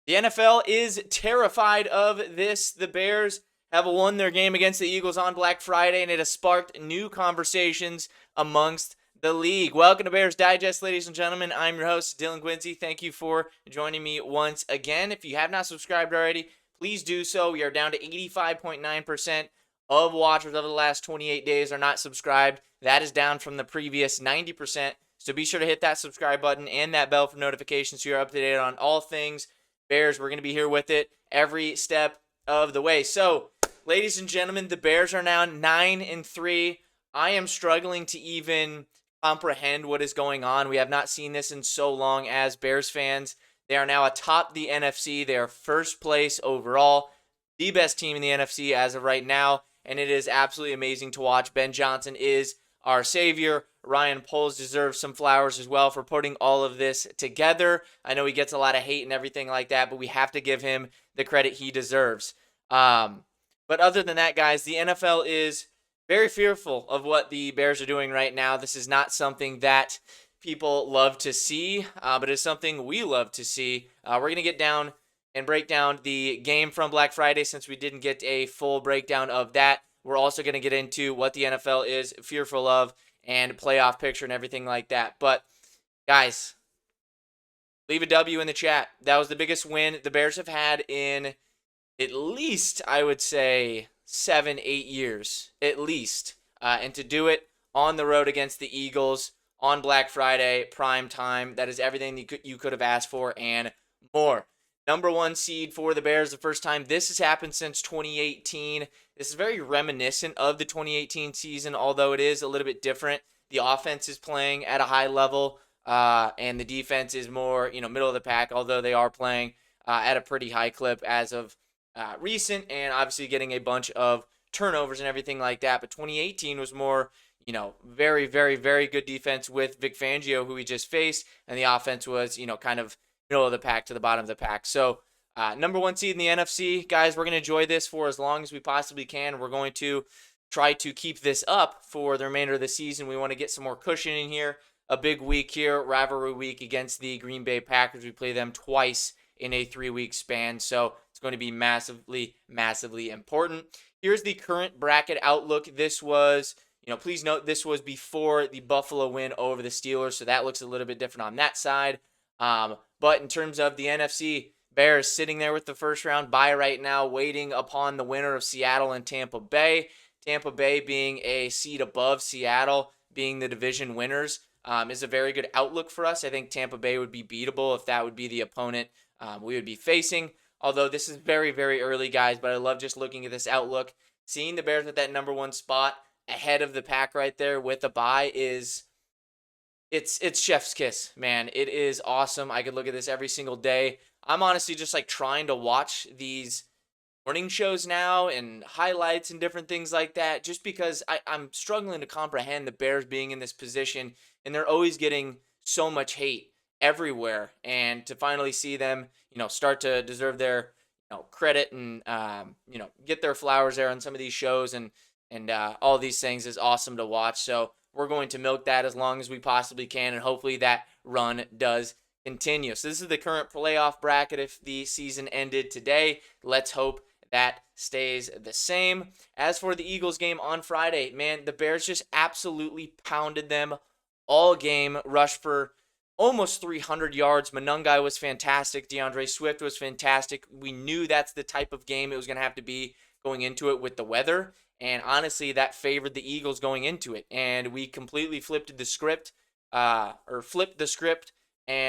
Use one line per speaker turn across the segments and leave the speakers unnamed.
The NFL is terrified of this. The Bears have won their game against the Eagles on Black Friday, and it has sparked new conversations amongst the league. Welcome to Bears Digest, ladies and gentlemen. I'm your host, Dylan Guinzy. Thank you for joining me once again. If you have not subscribed already, please do so. We are down to 85.9% of watchers over the last 28 days are not subscribed. That is down from the previous 90%. So be sure to hit that subscribe button and that bell for notifications so you're up to date on all things Bears. We're going to be here with it every step of the way. So, ladies and gentlemen, the Bears are now 9-3. I am struggling to even comprehend what is going on. We have not seen this in so long as Bears fans. They are now atop the NFC. They are first place overall, the best team in the NFC as of right now, and it is absolutely amazing to watch. Ben Johnson is our savior. Ryan Poles deserves some flowers as well for putting all of this together. I know he gets a lot of hate and everything like that, but we have to give him the credit he deserves. But other than that, guys, the NFL is very fearful of what the Bears are doing right now. This is not something that people love to see, but it's something we love to see. We're going to get down and break down the game from Black Friday since we didn't get a full breakdown of that. We're also going to get into what the NFL is fearful of and playoff picture and everything like that. But, guys, leave a W in the chat. That was the biggest win the Bears have had in at least, I would say, 7-8 years, at least. And to do it on the road against the Eagles on Black Friday, prime time, that is everything you could have asked for and more. Number one seed for the Bears the first time this has happened since 2018. This is very reminiscent of the 2018 season, although it is a little bit different. The offense is playing at a high level, and the defense is more, middle of the pack, although they are playing at a pretty high clip as of recent, and obviously getting a bunch of turnovers and everything like that. But 2018 was more, very, very, very good defense with Vic Fangio, who we just faced, and the offense was, kind of middle of the pack to the bottom of the pack. So number one seed in the NFC. Guys, we're going to enjoy this for as long as we possibly can. We're going to try to keep this up for the remainder of the season. We want to get some more cushion in here. A big week here, rivalry week against the Green Bay Packers. We play them twice in a 3-week span, so it's going to be massively, massively important. Here's the current bracket outlook. This was, please note this was before the Buffalo win over the Steelers, so that looks a little bit different on that side. But in terms of the NFC, Bears sitting there with the first round bye right now, waiting upon the winner of Seattle and Tampa Bay. Tampa Bay being a seed above Seattle, being the division winners, is a very good outlook for us. I think Tampa Bay would be beatable if that would be the opponent we would be facing. Although this is very, very early, guys, but I love just looking at this outlook. Seeing the Bears at that number one spot ahead of the pack right there with a bye is... It's chef's kiss, man. It is awesome. I could look at this every single day. I'm honestly just like trying to watch these morning shows now and highlights and different things like that just because I'm struggling to comprehend the Bears being in this position, and they're always getting so much hate everywhere. And to finally see them, start to deserve their, credit and, get their flowers there on some of these shows and all these things is awesome to watch. So we're going to milk that as long as we possibly can, and hopefully that run does continue. So this is the current playoff bracket if the season ended today. Let's hope that stays the same. As for the Eagles game on Friday, man, the Bears just absolutely pounded them all game, rushed for almost 300 yards. Monungai was fantastic. DeAndre Swift was fantastic. We knew that's the type of game it was going to have to be going into it with the weather. And honestly, that favored the Eagles going into it. And we completely flipped the script and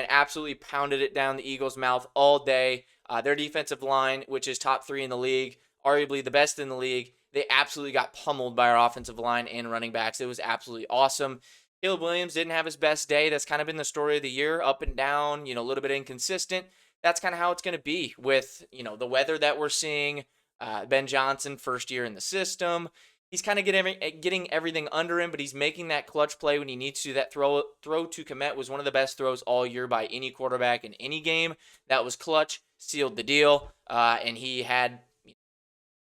absolutely pounded it down the Eagles' mouth all day. Their defensive line, which is top 3 in the league, arguably the best in the league, they absolutely got pummeled by our offensive line and running backs. It was absolutely awesome. Caleb Williams didn't have his best day. That's kind of been the story of the year, up and down, a little bit inconsistent. That's kind of how it's going to be with, the weather that we're seeing. Ben Johnson, first year in the system. He's kind of getting everything under him, but he's making that clutch play when he needs to. That throw to Kmet was one of the best throws all year by any quarterback in any game. That was clutch, sealed the deal, and he had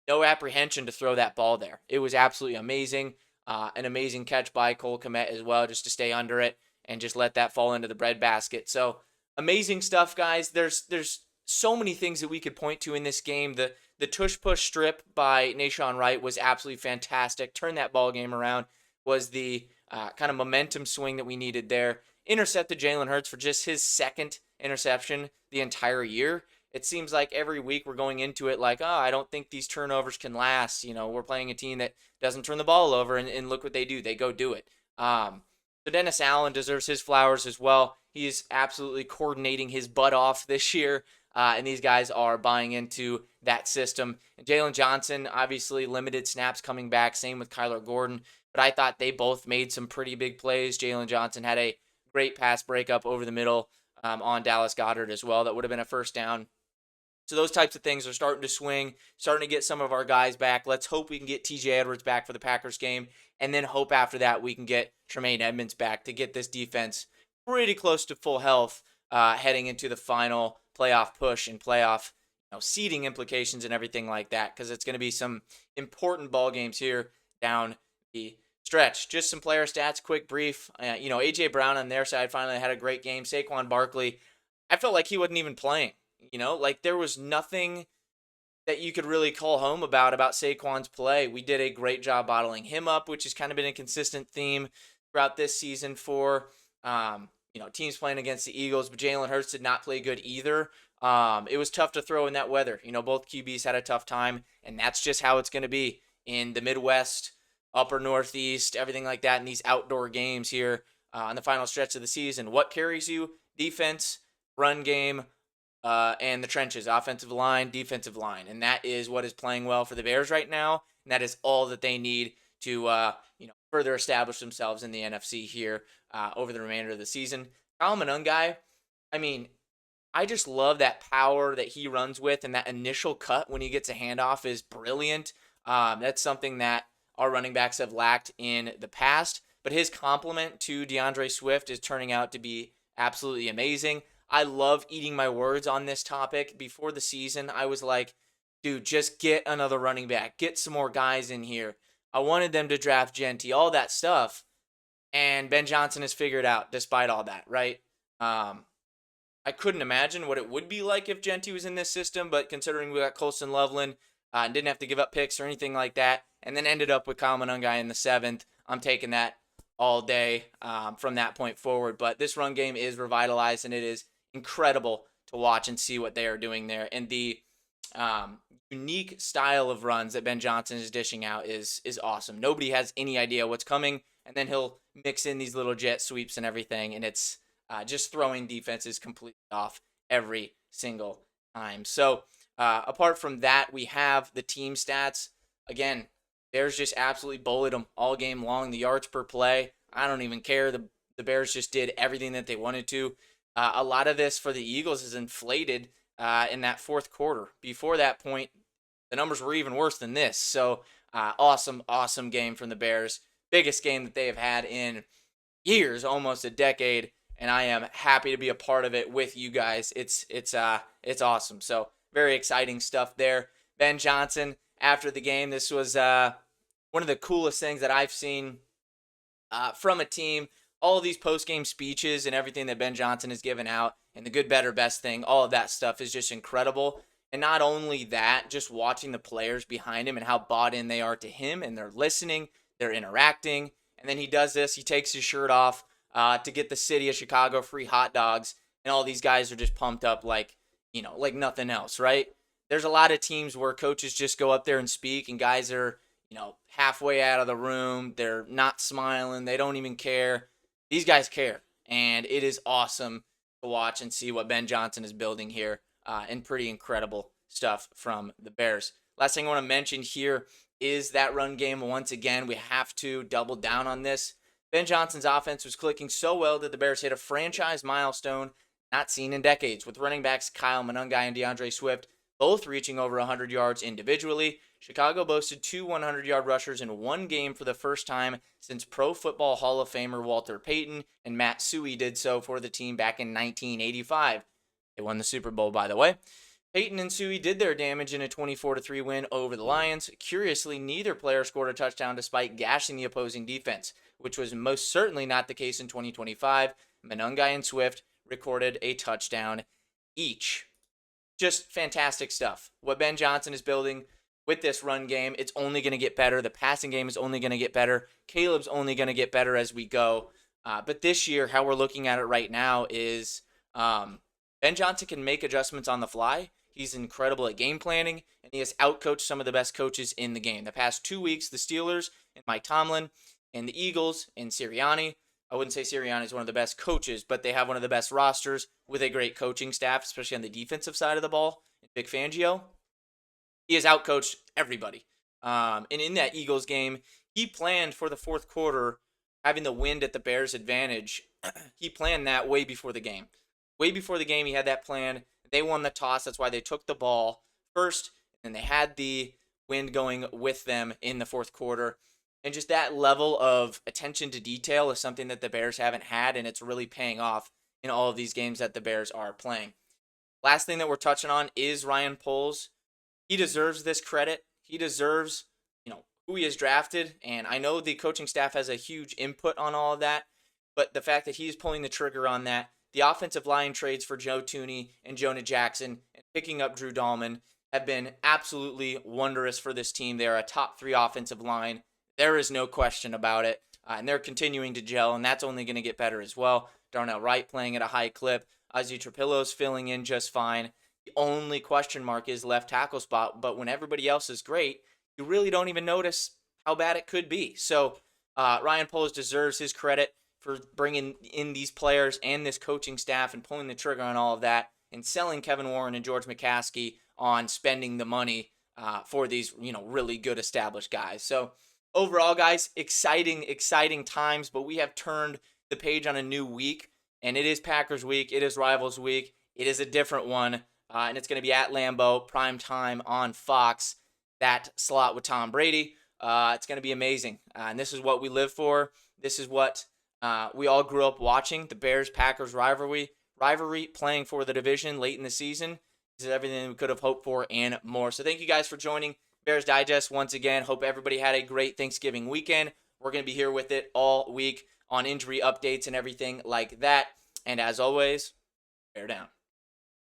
no apprehension to throw that ball there. It was absolutely amazing. An amazing catch by Cole Kmet as well, just to stay under it and just let that fall into the breadbasket. So amazing stuff, guys. There's so many things that we could point to in this game. The tush push strip by Nashawn Wright was absolutely fantastic. Turned that ball game around. Was the kind of momentum swing that we needed there. Intercepted Jalen Hurts for just his second interception the entire year. It seems like every week we're going into it like, oh, I don't think these turnovers can last. We're playing a team that doesn't turn the ball over, and look what they do. They go do it. So Dennis Allen deserves his flowers as well. He's absolutely coordinating his butt off this year, and these guys are buying into that system. Jaylon Johnson, obviously limited snaps coming back. Same with Kyler Gordon. But I thought they both made some pretty big plays. Jaylon Johnson had a great pass breakup over the middle on Dallas Goedert as well. That would have been a first down. So those types of things are starting to swing, starting to get some of our guys back. Let's hope we can get TJ Edwards back for the Packers game, and then hope after that we can get Tremaine Edmonds back to get this defense pretty close to full health heading into the final playoff push and playoff seeding implications and everything like that, because it's going to be some important ball games here down the stretch. Just some player stats, quick brief. A.J. Brown on their side finally had a great game. Saquon Barkley, I felt like he wasn't even playing. Like there was nothing that you could really call home about Saquon's play. We did a great job bottling him up, which has kind of been a consistent theme throughout this season for teams playing against the Eagles. But Jalen Hurts did not play good either. It was tough to throw in that weather. Both QBs had a tough time, and that's just how it's going to be in the Midwest, upper Northeast, everything like that in these outdoor games here on the final stretch of the season. What carries you? Defense, run game, and the trenches, offensive line, defensive line. And that is what is playing well for the Bears right now. And that is all that they need to further establish themselves in the NFC here over the remainder of the season. Kyle Monangai, I just love that power that he runs with, and that initial cut when he gets a handoff is brilliant. That's something that our running backs have lacked in the past. But his complement to DeAndre Swift is turning out to be absolutely amazing. I love eating my words on this topic. Before the season, I was like, dude, just get another running back. Get some more guys in here. I wanted them to draft Genty, all that stuff. And Ben Johnson has figured out, despite all that, right? I couldn't imagine what it would be like if Genty was in this system, but considering we got Colston Loveland and didn't have to give up picks or anything like that, and then ended up with Kyle Monangai in the 7th, I'm taking that all day from that point forward. But this run game is revitalized, and it is incredible to watch and see what they are doing there. And the unique style of runs that Ben Johnson is dishing out is awesome. Nobody has any idea what's coming, and then he'll mix in these little jet sweeps and everything, and it's just throwing defenses completely off every single time. So apart from that, we have the team stats. Again, Bears just absolutely bullied them all game long. The yards per play, I don't even care. The Bears just did everything that they wanted to. A lot of this for the Eagles is inflated in that fourth quarter. Before that point, the numbers were even worse than this. So awesome game from the Bears. Biggest game that they have had in years, almost a decade, and I am happy to be a part of it with you guys. It's awesome. So very exciting stuff there. Ben Johnson, after the game, this was one of the coolest things that I've seen from a team. All of these post-game speeches and everything that Ben Johnson has given out, and the good, better, best thing, all of that stuff is just incredible. And not only that, just watching the players behind him and how bought in they are to him, and they're listening, they're interacting. And then he does this, he takes his shirt off to get the city of Chicago free hot dogs, and all these guys are just pumped up like nothing else, right? There's a lot of teams where coaches just go up there and speak, and guys are, halfway out of the room, they're not smiling, they don't even care. These guys care, and it is awesome to watch and see what Ben Johnson is building here, and pretty incredible stuff from the Bears. Last thing I want to mention here is that run game. Once again, we have to double down on this. Ben Johnson's offense was clicking so well that the Bears hit a franchise milestone not seen in decades, with running backs Kyle Monangai and DeAndre Swift both reaching over 100 yards individually. Chicago boasted 2 100-yard rushers in one game for the first time since Pro Football Hall of Famer Walter Payton and Matt Suhey did so for the team back in 1985. They won the Super Bowl, by the way. Payton and Suhey did their damage in a 24-3 win over the Lions. Curiously, neither player scored a touchdown despite gashing the opposing defense, which was most certainly not the case in 2025. Monangai and Swift recorded a touchdown each. just fantastic stuff. What Ben Johnson is building with this run game, it's only going to get better. The passing game is only going to get better. Caleb's only going to get better as we go. But this year, how we're looking at it right now is Ben Johnson can make adjustments on the fly. He's incredible at game planning, and he has outcoached some of the best coaches in the game. The past 2 weeks, the Steelers and Mike Tomlin and the Eagles and Sirianni. I wouldn't say Sirianni is one of the best coaches, but they have one of the best rosters with a great coaching staff, especially on the defensive side of the ball. Vic Fangio, he has outcoached everybody. And in that Eagles game, he planned for the fourth quarter having the wind at the Bears' advantage. He planned that way before the game. Way before the game, he had that plan. They won the toss. That's why they took the ball first, and they had the wind going with them in the fourth quarter. And just that level of attention to detail is something that the Bears haven't had, and it's really paying off in all of these games that the Bears are playing. Last thing that we're touching on is Ryan Poles. He deserves this credit. He deserves, who he has drafted, and I know the coaching staff has a huge input on all of that, but the fact that he's pulling the trigger on that, the offensive line trades for Joe Thuney and Jonah Jackson and picking up Drew Dahlman have been absolutely wondrous for this team. They are a top 3 offensive line. There is no question about it, and they're continuing to gel, and that's only going to get better as well. Darnell Wright playing at a high clip. Ozzie Trapillo's filling in just fine. The only question mark is left tackle spot, but when everybody else is great, you really don't even notice how bad it could be. So Ryan Poles deserves his credit for bringing in these players and this coaching staff and pulling the trigger on all of that and selling Kevin Warren and George McCaskey on spending the money for these, really good established guys. So overall, guys, exciting times, but we have turned the page on a new week, and it is Packers week. It is Rivals week. It is a different one, and it's going to be at Lambeau, prime time on Fox, that slot with Tom Brady. It's going to be amazing, and this is what we live for. This is what we all grew up watching, the Bears-Packers rivalry, playing for the division late in the season. This is everything we could have hoped for and more. So thank you guys for joining Bears Digest once again. Hope everybody had a great Thanksgiving weekend. We're going to be here with it all week on injury updates and everything like that. And as always, bear down.